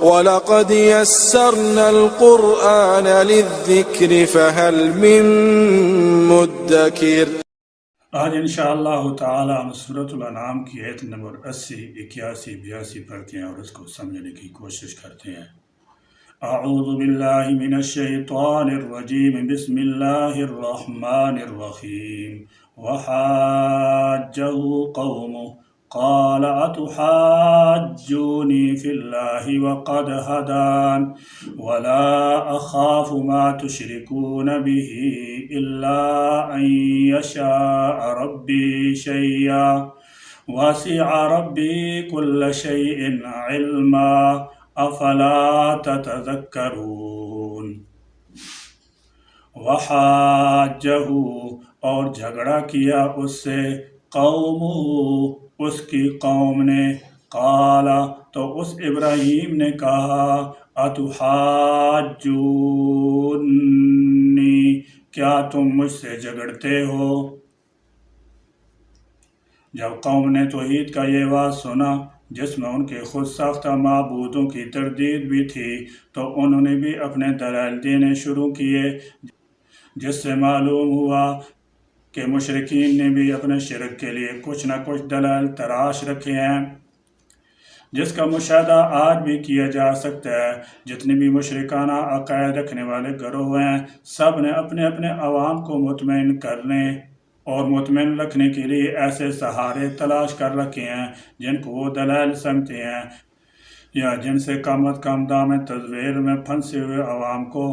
وَلَقَدْ يَسَّرْنَا الْقُرْآنَ لِلذِّكْرِ فَهَلْ مِن مُّدَّكِرٍ۔ آج انشاءاللہ تعالی ہم سورۃ الانعام کی آیت نمبر 80، 81، 82 پڑھتے ہیں اور اس کو سمجھنے کی کوشش کرتے ہیں۔ اعوذ باللہ من الشیطان الرجیم، بسم اللہ الرحمن الرحیم۔ وحاجہ قومہ قال اتحاجونی فی اللہ وقد ہدان ولا اخاف ما تشرکون به الا ان یشاء ربی شیئا وسع ربی کل شیء علما افلا تتذکرون۔ وحاجہ اور جھگڑا کیا اس سے، قومہ اس کی قوم نے، قال تو اس ابراہیم نے کہا، اتحاجونی کیا تم مجھ سے جھگڑتے ہو؟ جب قوم نے توحید کا یہ واضح سنا جس میں ان کے خود ساختہ معبودوں کی تردید بھی تھی، تو انہوں نے بھی اپنے دلائل دینے شروع کیے، جس سے معلوم ہوا کہ مشرکین نے بھی اپنے شرک کے لیے کچھ نہ کچھ دلائل تراش رکھے ہیں، جس کا مشاہدہ آج بھی کیا جا سکتا ہے۔ جتنے بھی مشرکانہ عقائد رکھنے والے گروہ ہیں، سب نے اپنے اپنے عوام کو مطمئن کرنے اور مطمئن رکھنے کے لیے ایسے سہارے تلاش کر رکھے ہیں جن کو وہ دلائل سمجھتے ہیں، یا جن سے کم از کم دام تزویر میں پھنسے ہوئے عوام کو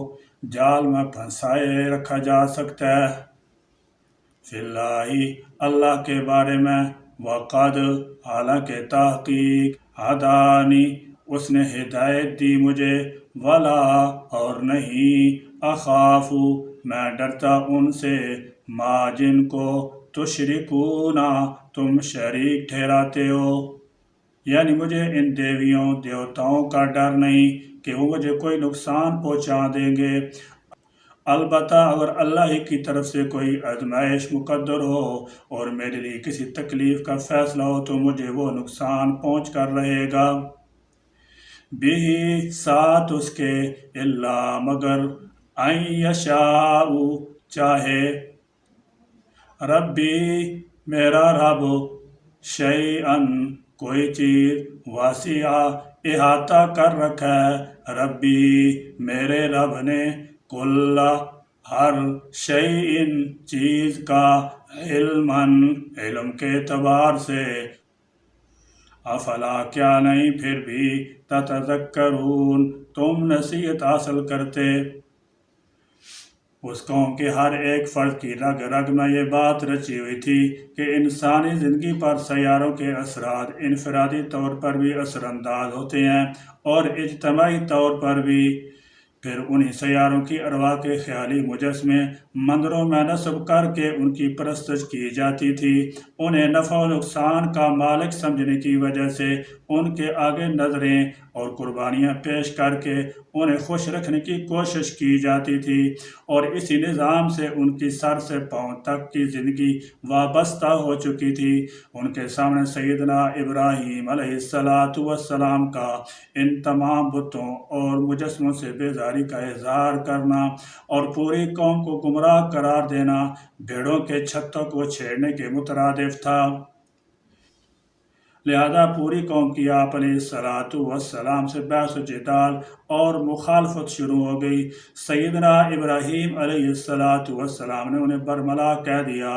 جال میں پھنسائے رکھا جا سکتا ہے۔ فی اللہ اللہ کے بارے میں، وقد حالانکہ تحقیق، ہدانی اس نے ہدایت دی مجھے، ولا اور نہیں، اخاف میں ڈرتا ان سے، ما جن کو، تشرکون تم شریک ٹھہراتے ہو، یعنی مجھے ان دیویوں دیوتاؤں کا ڈر نہیں کہ وہ مجھے کوئی نقصان پہنچا دیں گے، البتہ اگر اللہ ہی کی طرف سے کوئی آزمائش مقدر ہو اور میرے لیے کسی تکلیف کا فیصلہ ہو تو مجھے وہ نقصان پہنچ کر رہے گا، بھی ساتھ اس کے، اللہ مگر، ان یشاء چاہے، ربی میرا رب، شیئن کوئی چیز، واسع احاطہ کر رکھا ہے، ربی میرے رب نے، کل ہر شیئن چیز کا، علماً علم کے اعتبار سے، افلا کیا نہیں پھر بھی، تتذکرون تم نصیحت حاصل کرتے۔ اس قوم کے ہر ایک فرد کی رگ رگ میں یہ بات رچی ہوئی تھی کہ انسانی زندگی پر سیاروں کے اثرات انفرادی طور پر بھی اثر انداز ہوتے ہیں اور اجتماعی طور پر بھی۔ پھر انہی سیاروں کی ارواح کے خیالی مجسمے مندروں میں نصب کر کے ان کی پرستش کی جاتی تھی، انہیں نفع و نقصان کا مالک سمجھنے کی وجہ سے ان کے آگے نظریں اور قربانیاں پیش کر کے انہیں خوش رکھنے کی کوشش کی جاتی تھی، اور اسی نظام سے ان کی سر سے پاؤں تک کی زندگی وابستہ ہو چکی تھی۔ ان کے سامنے سیدنا ابراہیم علیہ السلام کا ان تمام بتوں اور مجسموں سے بیزاری کا اظہار کرنا اور پوری قوم کو گمراہ قرار دینا بھیڑوں کے چھتوں کو چھیڑنے کے مترادف تھا۔ لہذا پوری قوم کی آپ علیہ السلام سے بحث و جدال اور مخالفت شروع ہو گئی۔ سیدنا ابراہیم علیہ السلام نے انہیں برملا کہہ دیا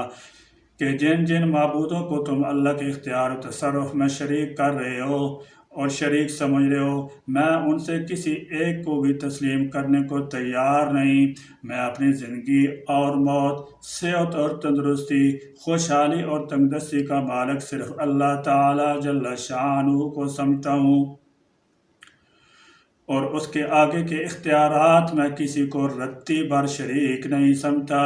کہ جن جن معبودوں کو تم اللہ کے اختیار و تصرف میں شریک کر رہے ہو اور شریک سمجھ رہے ہو، میں ان سے کسی ایک کو بھی تسلیم کرنے کو تیار نہیں۔ میں اپنی زندگی اور موت، صحت اور تندرستی، خوشحالی اور تنگدستی کا مالک صرف اللہ تعالی جل شانہ کو سمجھتا ہوں، اور اس کے آگے کے اختیارات میں کسی کو رتی بھر شریک نہیں سمجھتا۔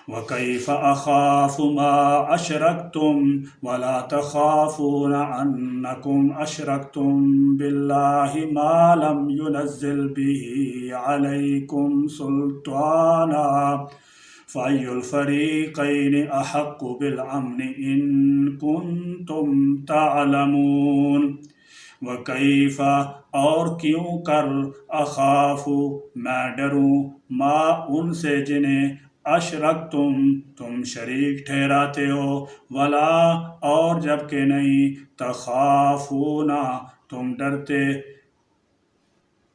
وَكَيْفَ أَخَافُ مَا أَشْرَكْتُمْ وَلَا تَخَافُونَ أَنَّكُمْ أَشْرَكْتُمْ بِاللَّهِ مَا لَمْ يُنَزِّلْ بِهِ عَلَيْكُمْ سُلْطَانًا فَأَيُّ الْفَرِيقَيْنِ أَحَقُّ بِالْأَمْنِ إِن كُنتُمْ تَعْلَمُونَ۔ وکیفا اور کیوں کر اخاف میں ڈروں ما ان سے جنہیں اشرک تم شریک ٹھہراتے ہو ولا اور جب کہ نہیں تخافونا تم ڈرتے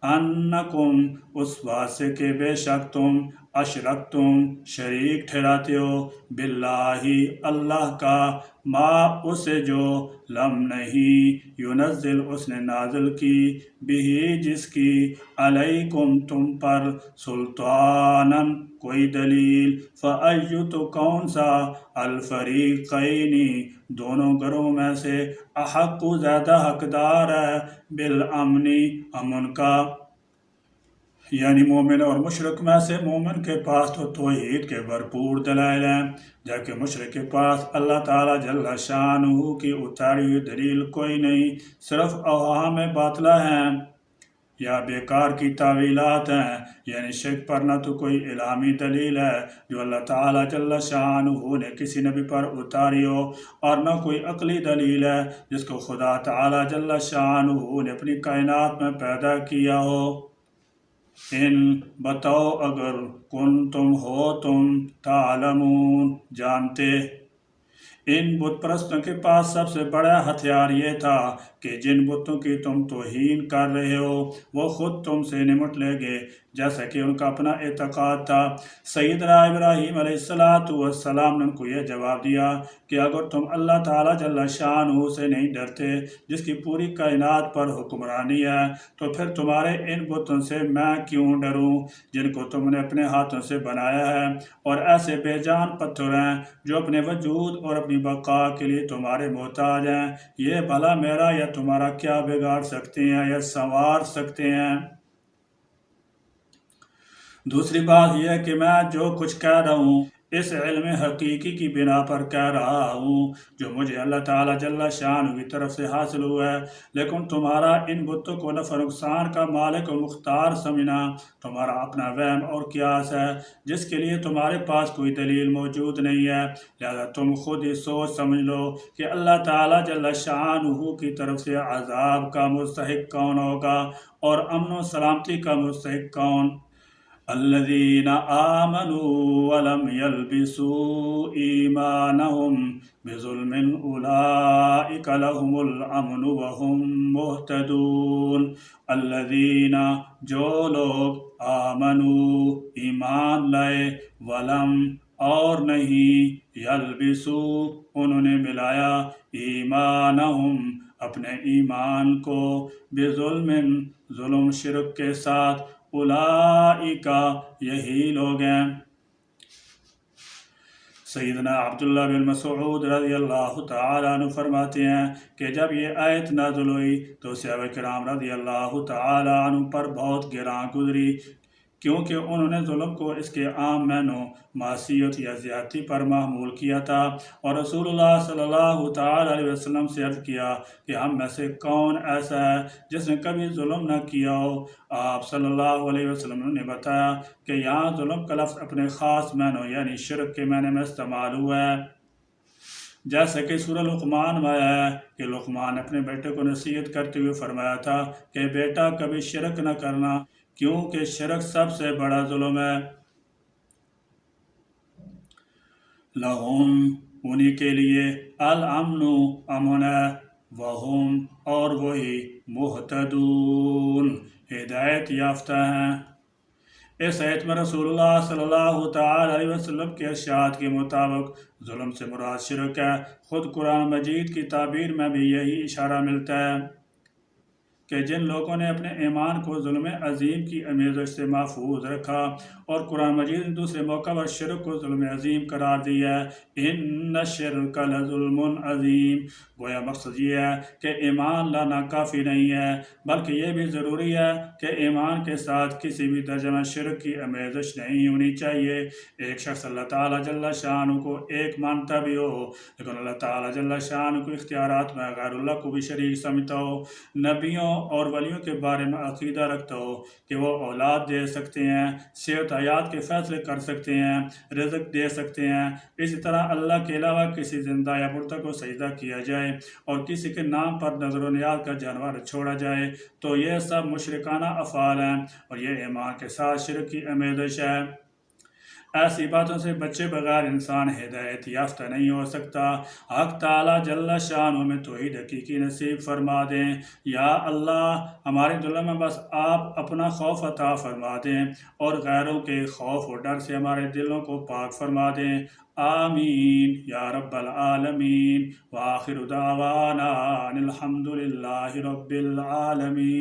انکم اس بات سے کہ بے شک تم اشرکتم شریک ٹھہراتے ہو باللہ اللہ کا ما اسے جو لم نہیں ینزل اس نے نازل کی بھی جس کی علیکم تم پر سلطانن کوئی دلیل فَأَيُّ تو کون سا الفریقینی دونوں گروہ میں سے احق زیادہ حقدار ہے بالامنی امن کا یعنی مومن اور مشرک میں سے مومن کے پاس تو توحید کے بھرپور دلائل ہیں جبکہ مشرک کے پاس اللہ تعالیٰ جل شانہ کی اتاری ہوئی دلیل کوئی نہیں صرف اوہام باطلہ ہیں یا بیکار کی تعویلات ہیں یعنی شرک پر نہ تو کوئی الہامی دلیل ہے جو اللہ تعالیٰ جل شانہ نے کسی نبی پر اتاری ہو اور نہ کوئی عقلی دلیل ہے جس کو خدا تعالیٰ جل شانہ نے اپنی کائنات میں پیدا کیا ہو ان بتاؤ اگر تم ہو تعلمون جانتے ان بت پرستوں کے پاس سب سے بڑا ہتھیار یہ تھا کہ جن بتوں کی تم توہین کر رہے ہو وہ خود تم سے نمٹ لے گے جیسا کہ ان کا اپنا اعتقاد تھا سیدنا ابراہیم علیہ السلام نے ان کو یہ جواب دیا کہ اگر تم اللہ تعالیٰ جل شانہ سے نہیں ڈرتے جس کی پوری کائنات پر حکمرانی ہے تو پھر تمہارے ان بتوں سے میں کیوں ڈروں جن کو تم نے اپنے ہاتھوں سے بنایا ہے اور ایسے بے جان پتھر ہیں جو اپنے وجود اور اپنی بقا کے لیے تمہارے محتاج ہیں یہ بھلا میرا یا تمہارا کیا بگاڑ سکتے ہیں یا سنوار سکتے ہیں دوسری بات یہ ہے کہ میں جو کچھ کہہ رہا ہوں اس علم حقیقی کی بنا پر کہہ رہا ہوں جو مجھے اللہ تعالیٰ جل شانہ کی طرف سے حاصل ہوا ہے لیکن تمہارا ان بتوں کو نفع نقصان کا مالک و مختار سمجھنا تمہارا اپنا وہم اور قیاس ہے جس کے لیے تمہارے پاس کوئی دلیل موجود نہیں ہے لہذا تم خود ہی سوچ سمجھ لو کہ اللہ تعالیٰ جل شانہ کی طرف سے عذاب کا مستحق کون ہوگا اور امن و سلامتی کا مستحق کون الذین آمنوا ولم يلبسوا ایمانہم بظلم اولئک لهم الامن وهم مہتدون الذین جو لوگ آمنوا ایمان لائے ولم اور نہیں یلبسوا انہوں نے ملایا ایمانہم اپنے ایمان کو بظلم ظلم شرک کے ساتھ اولئک یہی لوگ ہیں سیدنا عبداللہ بن مسعود رضی اللہ تعالیٰ عنہ فرماتے ہیں کہ جب یہ آیت نازل ہوئی تو صحابہ کرام رضی اللہ تعالیٰ عنہ پر بہت گراں گزری کیونکہ انہوں نے ظلم کو اس کے عام معنوں معصیت یا زیادتی پر محمول کیا تھا اور رسول اللہ صلی اللہ تعالیٰ علیہ وسلم سے عرض کیا کہ ہم میں سے کون ایسا ہے جس نے کبھی ظلم نہ کیا ہو آپ صلی اللہ علیہ وسلم نے بتایا کہ یہاں ظلم کا لفظ اپنے خاص معنوں یعنی شرک کے معنی میں استعمال ہوا ہے جیسے کہ سورہ لقمان میں آیا ہے کہ لقمان اپنے بیٹے کو نصیحت کرتے ہوئے فرمایا تھا کہ بیٹا کبھی شرک نہ کرنا کیونکہ شرک سب سے بڑا ظلم ہے لہم انہی کے لیے الامن امن ہے وہم اور وہی مہتدون ہدایت یافتہ ہیں اس آیت میں رسول اللہ صلی اللہ تعالی علیہ وسلم کے ارشاد کے مطابق ظلم سے مراد شرک ہے خود قرآن مجید کی تعبیر میں بھی یہی اشارہ ملتا ہے کہ جن لوگوں نے اپنے ایمان کو ظلم عظیم کی آمیزش سے محفوظ رکھا اور قرآن مجید نے دوسرے موقع پر شرک کو ظلم عظیم قرار دیا ہے ان الشرک لظلم عظیم گویا مقصد یہ ہے کہ ایمان لانا کافی نہیں ہے بلکہ یہ بھی ضروری ہے کہ ایمان کے ساتھ کسی بھی درجہ میں شرک کی آمیزش نہیں ہونی چاہیے ایک شخص اللہ تعالیٰ جل شانہ کو ایک مانتا بھی ہو لیکن اللہ تعالیٰ جل شانہ کو اختیارات میں غیر اللہ کو بھی شریک سمجھتا ہو نبیوں اور ولیوں کے بارے میں عقیدہ رکھتا ہو کہ وہ اولاد دے سکتے ہیں، صحت حیات کے فیصلے کر سکتے ہیں، رزق دے سکتے ہیں، اسی طرح اللہ کے علاوہ کسی زندہ یا مردہ کو سجدہ کیا جائے اور کسی کے نام پر نظر و نیاز کا جانور چھوڑا جائے، تو یہ سب مشرکانہ افعال ہیں اور یہ ایمان کے ساتھ شرک کی آمیزش ہے۔ ایسی باتوں سے بچے بغیر انسان ہدایت یافتہ نہیں ہو سکتا۔ حق تعالیٰ جل شانہ میں توحید حقیقی نصیب فرما دیں۔ یا اللہ ہمارے دلوں میں بس آپ اپنا خوف عطا فرما دیں اور غیروں کے خوف و ڈر سے ہمارے دلوں کو پاک فرما دیں۔ آمین یا رب العالمین۔ وآخر دعوانا ان الحمد للہ رب العالمین۔